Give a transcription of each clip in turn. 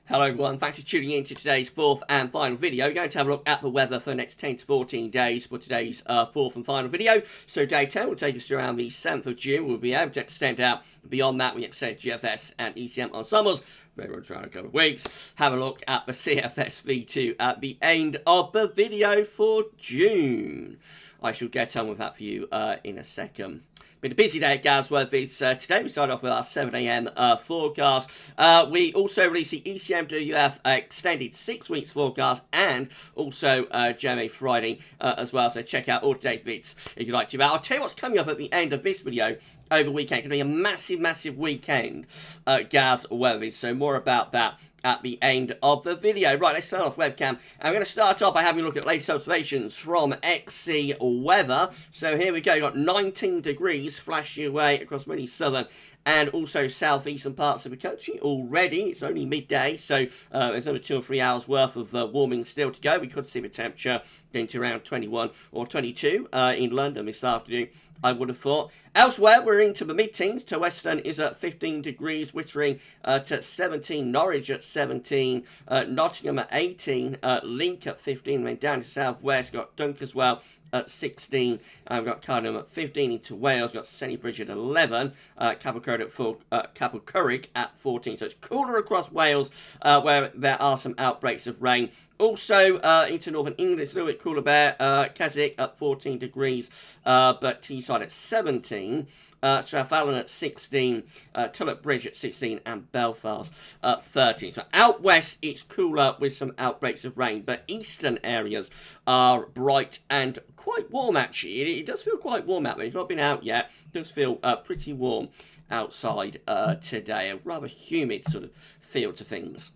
Hello everyone, thanks for tuning in to today's fourth and final video. We're going to have a look at the weather for the next 10 to 14 days for today's fourth and final video. So day 10 will take us to around the 7th of June. We'll be able to extend out beyond that. We extend GFS and ECM ensembles. Very much around a couple of weeks. Have a look at the CFS V2 at the end of the video for June. I shall get on with that for you in a second. Been a busy day at GavsWeatherVids. Today we start off with our 7 AM forecast. We also released the ECMWF extended 6 weeks forecast and also GMA Friday as well. So check out all today's vids if you'd like to. But I'll tell you what's coming up at the end of this video over the weekend. It's going to be a massive, massive weekend at GavsWeatherVids. So more about that at the end of the video. Right, let's start off webcam. And we're going to start off by having a look at latest observations from XC Weather. So here we go. You've got 19 degrees flashing away across many southern and also southeastern parts of the country already. It's only midday, so there's only 2 or 3 hours worth of warming still to go. We could see the temperature getting to around 21 or 22 in London this afternoon, I would have thought. Elsewhere, we're into the mid-teens. To Western is at 15 degrees, Wittering to 17, Norwich at 17, Nottingham at 18, Link at 15, then down to southwest, got Dunk as well at 16, we've got Cardiff at 15 into Wales, we've got Sennybridge at 11, Capelcurrig at 14, so it's cooler across Wales where there are some outbreaks of rain. Also into northern England, it's a little bit cooler there, Keswick at 14 degrees, but Teesside at 17, Strathallan at 16, Tulloch Bridge at 16, and Belfast at 13. So out west, it's cooler with some outbreaks of rain, but eastern areas are bright and quite warm, actually. It does feel quite warm out there. It's not been out yet. It does feel pretty warm outside today. A rather humid sort of feel to things.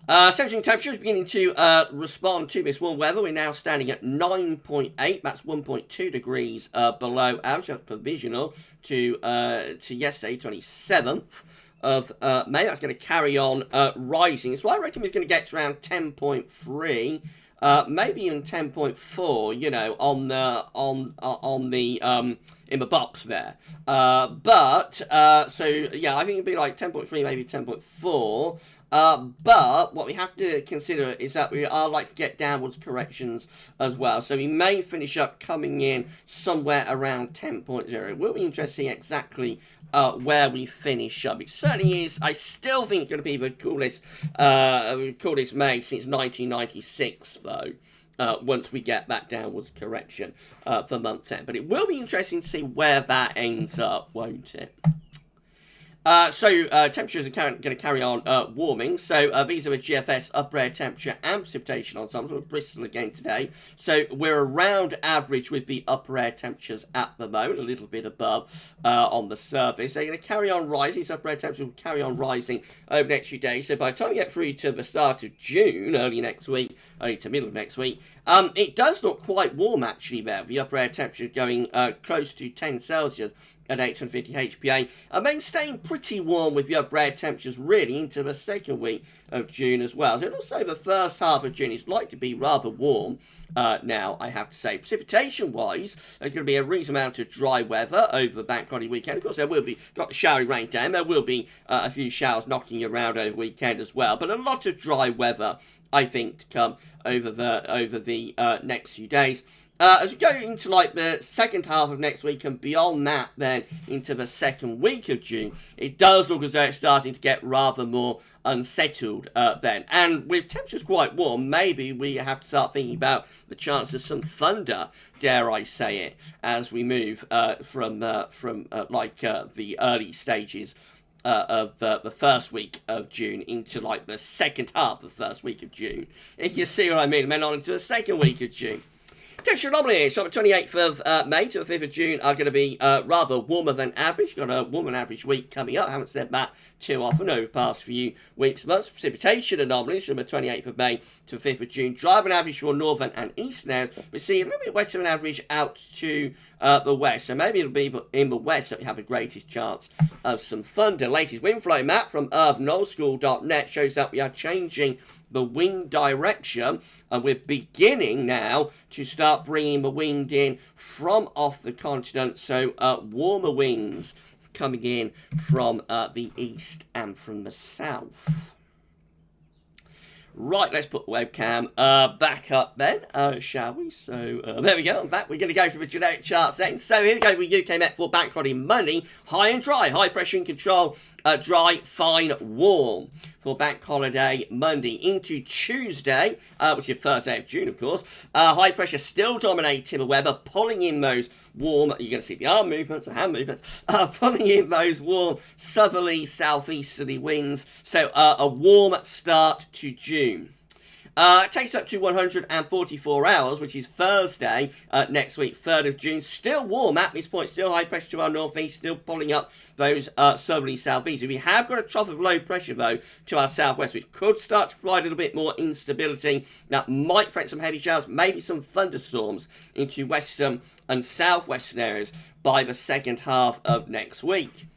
Central temperatures beginning to respond to this warm weather. We're now standing at 9.8. That's 1.2 degrees below average. That's provisional to yesterday, 27th of May. That's going to carry on rising. So I reckon it's going to get to around 10.3. Maybe even 10.4, you know, on the in the box there. So yeah, I think it'd be like 10.3, maybe 10.4. But what we have to consider is that we are like to get downwards corrections as well. So we may finish up coming in somewhere around 10.0. It will be interesting exactly where we finish up. It certainly is. I still think it's going to be the coolest May since 1996, though. Once we get that downwards correction for month's end. But it will be interesting to see where that ends up, won't it? Temperatures are going to carry on warming. So these are the GFS upper air temperature and precipitation ensembles. We're Bristol again today. So we're around average with the upper air temperatures at the moment, a little bit above on the surface. They're going to carry on rising. So upper air temperatures will carry on rising over the next few days. So by the time we get through to the start of June, early next week, early to middle of next week, it does look quite warm actually there. The upper air temperature going close to 10 Celsius at 850 HPA, and then staying pretty warm with the upper air temperatures really into the second week of June as well. So it'll say the first half of June is likely to be rather warm now, I have to say. Precipitation-wise, there's going to be a reasonable amount of dry weather over the bank holiday weekend. Of course, there will be, got the showery rain down, there will be a few showers knocking around over the weekend as well, but a lot of dry weather, I think, to come over the next few days. As we go into like the second half of next week and beyond that then into the second week of June, it does look as though it's starting to get rather more unsettled then. And with temperatures quite warm, maybe we have to start thinking about the chance of some thunder, dare I say it, as we move from the early stages of the first week of June into like the second half of the first week of June. If you see what I mean, and then on into the second week of June. Temperature anomalies from the 28th of May to the 5th of June are going to be rather warmer than average. Got a warmer than average week coming up. I haven't said that too often over the past few weeks. Months. Precipitation anomalies from the 28th of May to the 5th of June. Dry than average for northern and eastern areas. We see a little bit wetter than average out to the west. So maybe it'll be in the west that we have the greatest chance of some thunder. Latest wind flow map from earthnullschool.net shows that we are changing the wind direction, and we're beginning now to start bringing the wind in from off the continent, so warmer winds coming in from the east and from the south. Right, let's put the webcam back up then, shall we? So, there we go, I'm back. We're going to go through the generic chart setting. So, here we go with UK Met for Bank Holiday Monday. High and dry, high pressure in control, dry, fine, warm for Bank Holiday Monday into Tuesday, which is Thursday of June, of course. High pressure still dominating the weather, pulling in those warm, you're going to see the arm movements, the hand movements, pulling in those warm southerly, southeasterly winds. So, a warm start to June. It takes up to 144 hours, which is Thursday next week, 3rd of June. Still warm at this point, still high pressure to our northeast, still pulling up those southerly southeast. We have got a trough of low pressure, though, to our southwest, which could start to provide a little bit more instability. That might threaten some heavy showers, maybe some thunderstorms into western and southwestern areas by the second half of next week.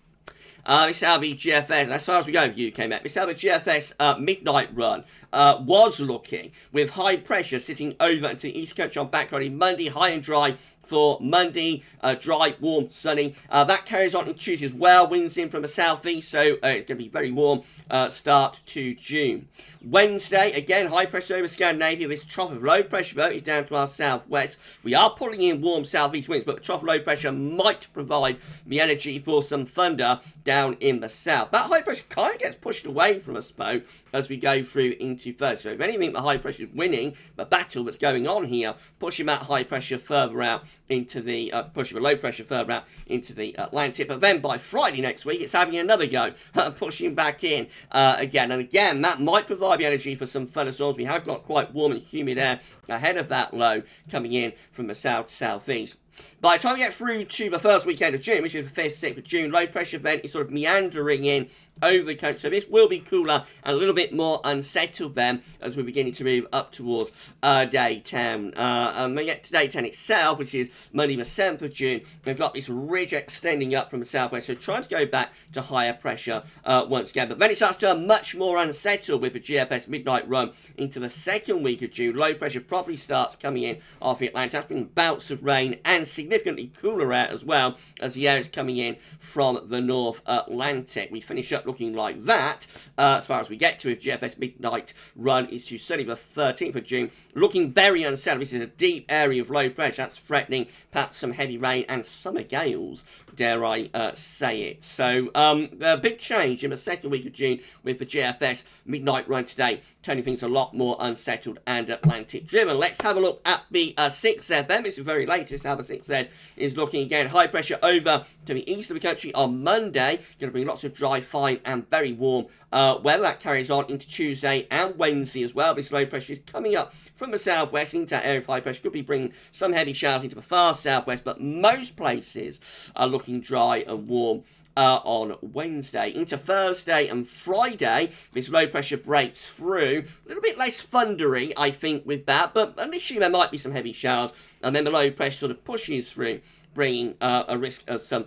This is how the GFS, as far as we go with UK Met, this is how the GFS midnight run was looking, with high pressure sitting over into the East Country on Bank Holiday Monday, high and dry for Monday, dry, warm, sunny. That carries on in Tuesday as well, winds in from the southeast, so it's going to be very warm start to June. Wednesday, again, high pressure over Scandinavia. This trough of low pressure, though, is down to our southwest. We are pulling in warm southeast winds, but the trough of low pressure might provide the energy for some thunder down in the south. That high pressure kind of gets pushed away from us, though, as we go through into Thursday. So if anything, the high pressure is winning the battle that's going on here, pushing that high pressure further out into the pushing the low pressure further out into the Atlantic. But then by Friday next week, it's having another go, pushing back in again. And again, that might provide the energy for some thunderstorms. We have got quite warm and humid air ahead of that low coming in from the south-southeast. By the time we get through to the first weekend of June, which is the 5th, 6th of June, low pressure event is sort of meandering in over the country. So this will be cooler and a little bit more unsettled then as we're beginning to move up towards day 10. And we get to day 10 itself, which is Monday the 7th of June. We've got this ridge extending up from the southwest, so trying to go back to higher pressure once again. But then it starts to turn much more unsettled with the GFS midnight run into the second week of June. Low pressure probably starts coming in off the Atlantic. That's bringing bouts of rain and significantly cooler air as well as the air is coming in from the North Atlantic. We finish up looking like that as far as we get to if GFS midnight run is to Sunday the 13th of June, looking very unsettled. This is a deep area of low pressure that's threatening perhaps some heavy rain and summer gales, dare I say it. So a big change in the second week of June with the GFS midnight run today, turning things a lot more unsettled and Atlantic driven. Let's have a look at the 6Z then. This is the very latest how the 6Z is looking again. High pressure over to the east of the country on Monday, going to bring lots of dry, fine and very warm weather. That carries on into Tuesday and Wednesday as well. This low pressure is coming up from the southwest into that area of high pressure. Could be bringing some heavy showers into the far southwest, but most places are looking dry and warm on Wednesday. Into Thursday and Friday, this low pressure breaks through. A little bit less thundery, I think, with that, but initially there might be some heavy showers, and then the low pressure sort of pushes through, bringing a risk of some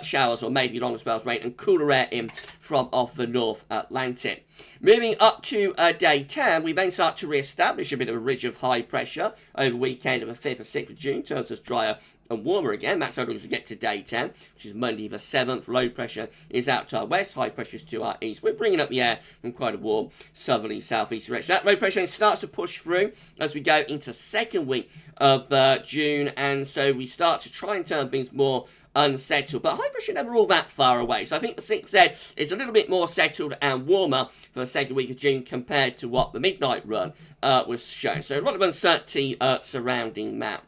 showers or maybe longer spells of rain and cooler air in from off the North Atlantic. Moving up to day 10, we then start to re-establish a bit of a ridge of high pressure over the weekend of the 5th or 6th of June. Turns us drier and warmer again. That's how long as we get to day 10, which is Monday the 7th. Low pressure is out to our west, high pressure is to our east. We're bringing up the air from quite a warm southerly southeast direction. That low pressure starts to push through as we go into the second week of June, and so we start to try and turn things more unsettled, but high pressure never all that far away. So I think the 6Z is a little bit more settled and warmer for the second week of June compared to what the midnight run was showing. So a lot of uncertainty surrounding that.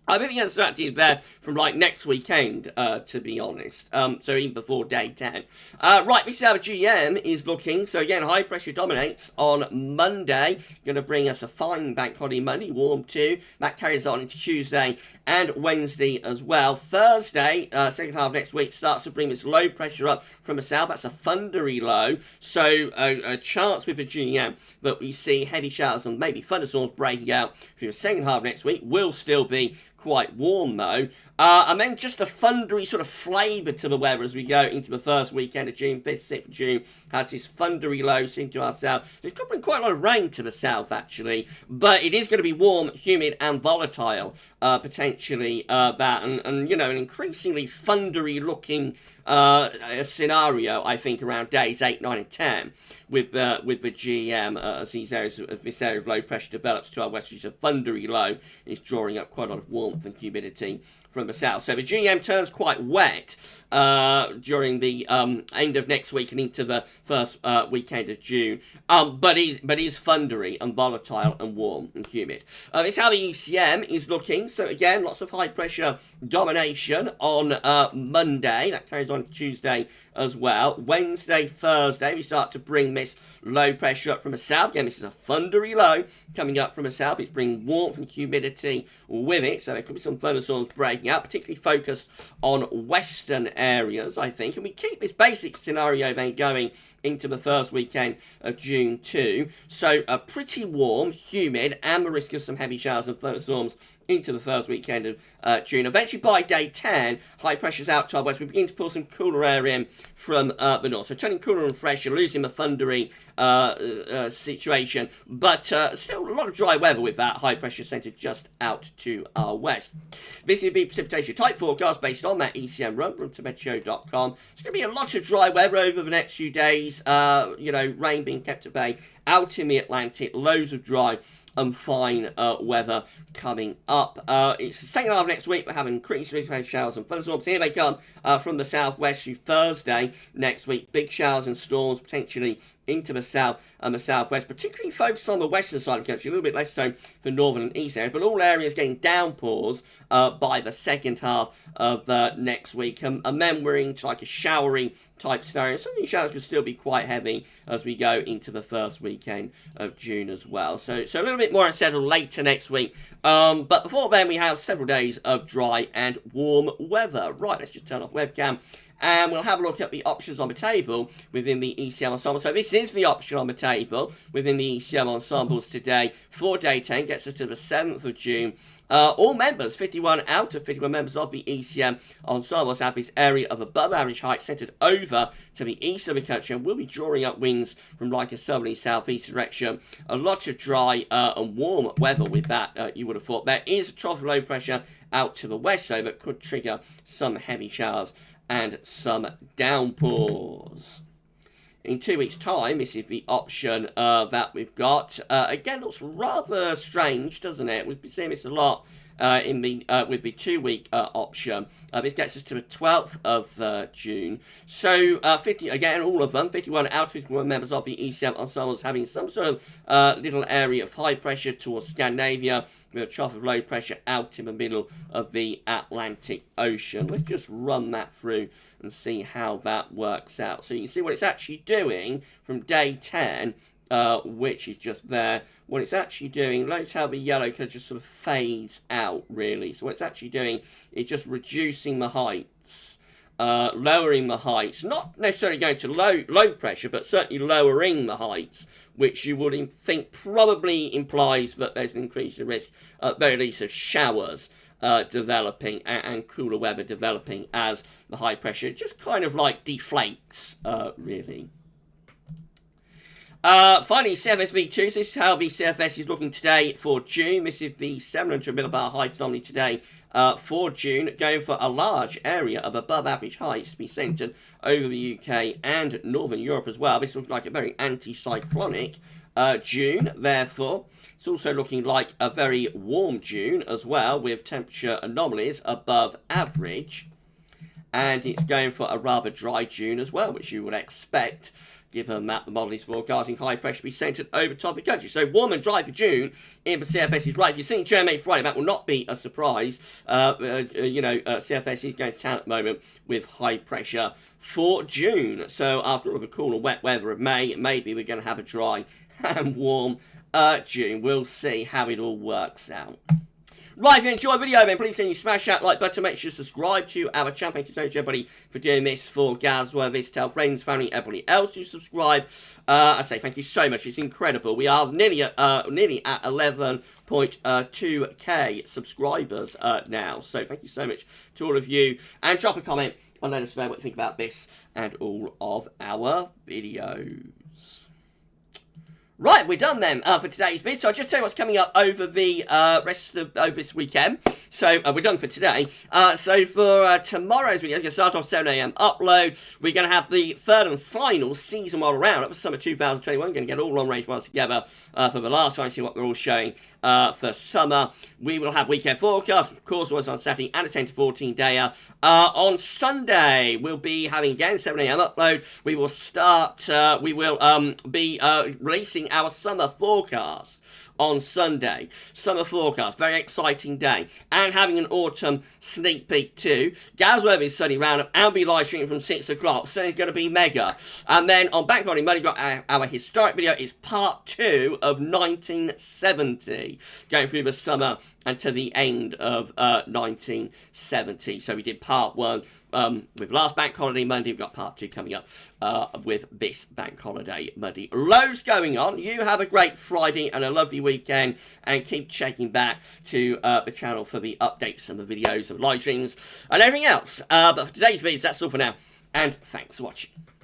I think the uncertainty is there from like next weekend, to be honest. So even before day 10. Right, this is how the GM is looking. So again, high pressure dominates on Monday. Going to bring us a fine bank holiday Monday, warm too. That carries on into Tuesday and Wednesday as well. Thursday, second half of next week, starts to bring this low pressure up from the south. That's a thundery low. So a chance with the GM that we see heavy showers and maybe thunderstorms breaking out through the second half of next week. Will still be quite warm though, and then just a thundery sort of flavour to the weather as we go into the first weekend of June. 5th, 6th of June has this thundery low seen to our south. It could bring quite a lot of rain to the south actually, but it is going to be warm, humid and volatile, potentially that, and you know, an increasingly thundery looking a scenario, I think, around days 8, 9, and 10 with the GM as this area of low pressure develops to our west, which is a thundery low, is drawing up quite a lot of warmth and humidity from the south. So the GM turns quite wet during the end of next week and into the first weekend of June, but is thundery and volatile and warm and humid. This is how the ECM is looking. So again, lots of high pressure domination on Monday. That carries on Tuesday as well. Wednesday, Thursday, we start to bring this low pressure up from the south. Again, this is a thundery low coming up from the south. It's bringing warmth and humidity with it, so there could be some thunderstorms breaking out, particularly focused on western areas, I think. And we keep this basic scenario then going into the first weekend of June too. So pretty warm, humid, and the risk of some heavy showers and thunderstorms into the first weekend of June. Eventually, by day 10, high pressure's out to our west. We begin to pull some cooler air in from the north. So turning cooler and fresh, you're losing the thundery situation, but still a lot of dry weather with that high pressure centred just out to our west. This is the precipitation type forecast based on that ECM run from TibetShow.com. It's going to be a lot of dry weather over the next few days. Rain being kept at bay out in the Atlantic, loads of dry and fine weather coming up. It's the second half of next week. We're having increased risk of showers and thunderstorms. Here they come from the southwest through Thursday next week. Big showers and storms potentially into the south and the southwest, particularly focused on the western side of the country, a little bit less so for northern and east areas, but all areas getting downpours by the second half of next week. And then we're into like a showery type scenario. Some of these showers could still be quite heavy as we go into the first weekend of June as well. So a little bit more unsettled later next week. But before then, we have several days of dry and warm weather. Right, let's just turn off webcam. And we'll have a look at the options on the table within the ECM ensemble. So this is the option on the table within the ECM ensembles today for day 10. Gets us to the 7th of June. All members, 51 out of 51 members of the ECM ensembles have this area of above average height centred over to the east of the country and will be drawing up winds from like a southerly southeast direction. A lot of dry and warm weather with that, you would have thought. There is a trough of low pressure out to the west, so that could trigger some heavy showers and some downpours. In 2 weeks' time, this is the option that we've got. Again, looks rather strange, doesn't it? We've been seeing this a lot with the 2 week option. This gets us to the 12th of June. So 50 again, all of them, 51 out of 51 members of the ECM ensembles having some sort of little area of high pressure towards Scandinavia, with a trough of low pressure out in the middle of the Atlantic Ocean. Let's just run that through and see how that works out. So you can see what it's actually doing from day 10, which is just there. What it's actually doing, notice how the yellow colour just sort of fades out, really. So what it's actually doing is just reducing the heights, lowering the heights, not necessarily going to low pressure, but certainly lowering the heights, which you would think probably implies that there's an increase in risk, at very least, of showers developing and cooler weather developing as the high pressure just kind of like deflates, really. Finally, CFS V2. So this is how the CFS is looking today for June. This is the 700 millibar height anomaly today for June, going for a large area of above average heights to be centred over the UK and Northern Europe as well. This looks like a very anticyclonic June, therefore. It's also looking like a very warm June as well, with temperature anomalies above average. And it's going for a rather dry June as well, which you would expect, given that the model is forecasting high pressure to be centred over top of the country. So warm and dry for June in the CFS is right. If you're seeing Chairmate Friday, that will not be a surprise. CFS is going to town at the moment with high pressure for June. So after all of the cool and wet weather of May, maybe we're going to have a dry and warm June. We'll see how it all works out. Right, if you enjoyed the video, then please can you smash that like button, make sure to subscribe to our channel. Thank you so much, everybody, for doing this for GavsWeatherVids. Tell friends, family, everybody else to subscribe. I say thank you so much. It's incredible. We are nearly at 11.2k subscribers now. So thank you so much to all of you. And drop a comment and let us know what you think about this and all of our videos. Right, we're done then for today's vid. So I'll just tell you what's coming up over the rest of over this weekend. So we're done for today. So for tomorrow's video, we're going to start off 7 a.m. upload. We're going to have the third and final season model roundup for summer 2021. We're going to get all long-range models together for the last time, see what we're all showing for summer. We will have weekend forecast, of course, was on Saturday, and a 10 to 14 dayer. On Sunday, we'll be having again 7 a.m. upload. We will start. We will be releasing our summer forecast on Sunday. Summer forecast, very exciting day. And having an autumn sneak peek too. GavsWeatherVids Sunday roundup and be live streaming from 6 o'clock. So it's going to be mega. And then on Bank Holiday Monday, we've got our historic video. It's part 2 of 1970. Going through the summer and to the end of 1970. So we did part 1 with last Bank Holiday Monday. We've got part 2 coming up with this Bank Holiday Monday. Loads going on. You have a great Friday and a lovely weekend, and keep checking back to the channel for the updates and the videos and live streams and everything else. But for today's videos, that's all for now, and thanks for watching.